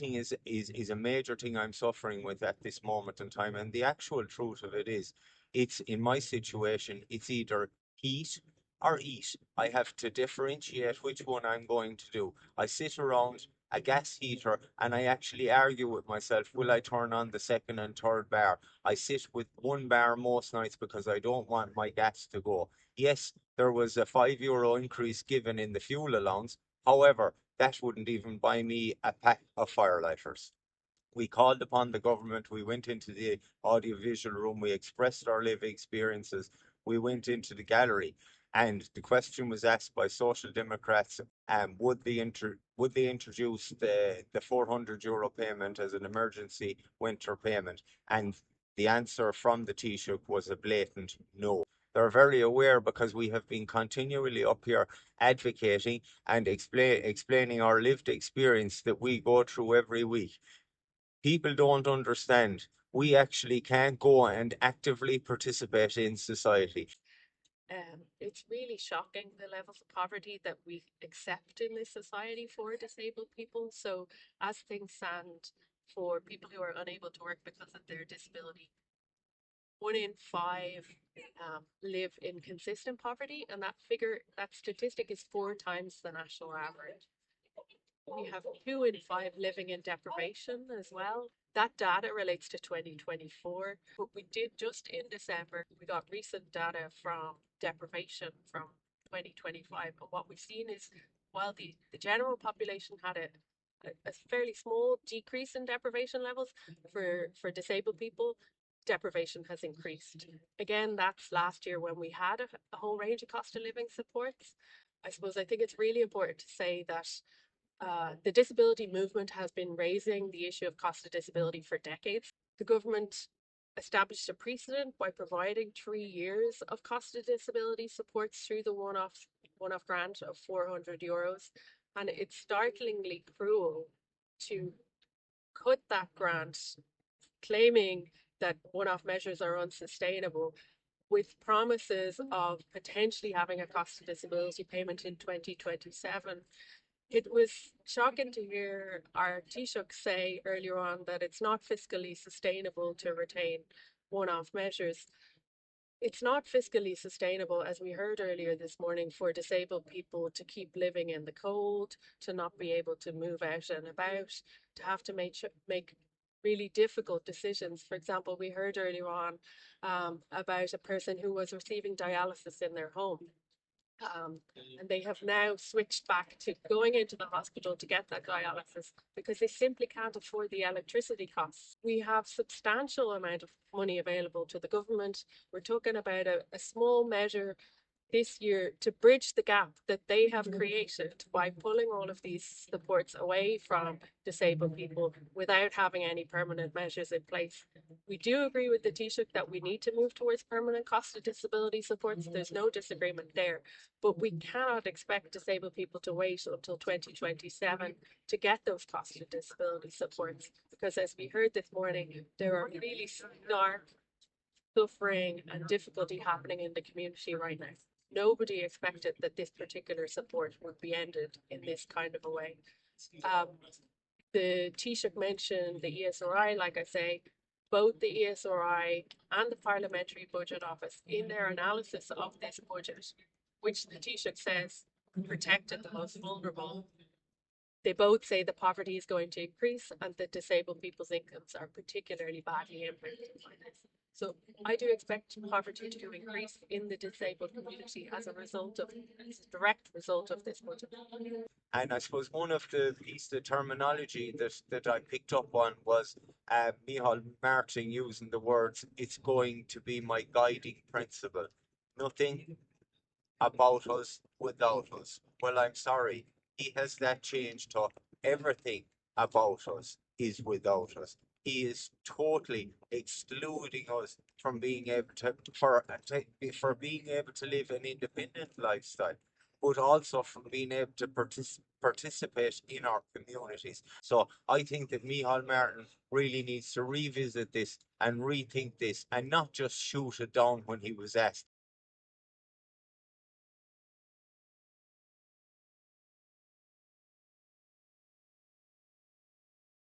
heating is a major thing I'm suffering with at this moment in time. And the actual truth of it is, it's in my situation, it's either heat or eat. I have to differentiate which one I'm going to do. I sit around a gas heater and I actually argue with myself, will I turn on the second and third bar? I sit with one bar most nights because I don't want my gas to go. Yes, there was a €5 increase given in the fuel allowance. However, that wouldn't even buy me a pack of firelighters. We called upon the government. We went into the audiovisual room. We expressed our lived experiences. We went into the gallery, and the question was asked by Social Democrats: would they introduce the €400 payment as an emergency winter payment? And the answer from the Taoiseach was a blatant no. They're very aware because we have been continually up here advocating and explaining our lived experience that we go through every week. People don't understand. We actually can't go and actively participate in society. It's really shocking the levels of poverty that we accept in this society for disabled people. So, as things stand, for people who are unable to work because of their disability, 1 in 5 live in consistent poverty, and that statistic is 4 times the national average. We have 2 in 5 living in deprivation as well. That data relates to 2024, but we did just in December, we got recent data from deprivation from 2025. And what we've seen is while the general population had a fairly small decrease in deprivation levels for disabled people, deprivation has increased. Again, that's last year when we had a whole range of cost of living supports. I think it's really important to say that the disability movement has been raising the issue of cost of disability for decades. The government established a precedent by providing 3 years of cost of disability supports through the one-off grant of €400, and it's startlingly cruel to cut that grant, claiming that one-off measures are unsustainable, with promises of potentially having a cost of disability payment in 2027. It was shocking to hear our Taoiseach say earlier on that it's not fiscally sustainable to retain one-off measures. It's not fiscally sustainable, as we heard earlier this morning, for disabled people to keep living in the cold, to not be able to move out and about, to have to make really difficult decisions. For example, we heard earlier on about a person who was receiving dialysis in their home. And they have now switched back to going into the hospital to get that dialysis because they simply can't afford the electricity costs. We have substantial amount of money available to the government. We're talking about a small measure this year to bridge the gap that they have created by pulling all of these supports away from disabled people without having any permanent measures in place. We do agree with the Taoiseach that we need to move towards permanent cost of disability supports. There's no disagreement there, but we cannot expect disabled people to wait until 2027 to get those cost of disability supports, because as we heard this morning, there are really stark suffering and difficulty happening in the community right now. Nobody expected that this particular support would be ended in this kind of a way. Um, the Taoiseach mentioned the ESRI, like I say, both the ESRI and the Parliamentary Budget Office in their analysis of this budget, which the Taoiseach says protected the most vulnerable, they both say the poverty is going to increase and that disabled people's incomes are particularly badly impacted by this. So I do expect poverty to increase in the disabled community as a direct result of this budget. And I suppose one of the piece of terminology that I picked up on was Micheál Martin using the words, it's going to be my guiding principle. Nothing about us without us. Well, I'm sorry. He has that changed to everything about us is without us. He is totally excluding us from being able for being able to live an independent lifestyle, but also from being able to participate in our communities. So I think that Micheál Martin really needs to revisit this and rethink this and not just shoot it down when he was asked.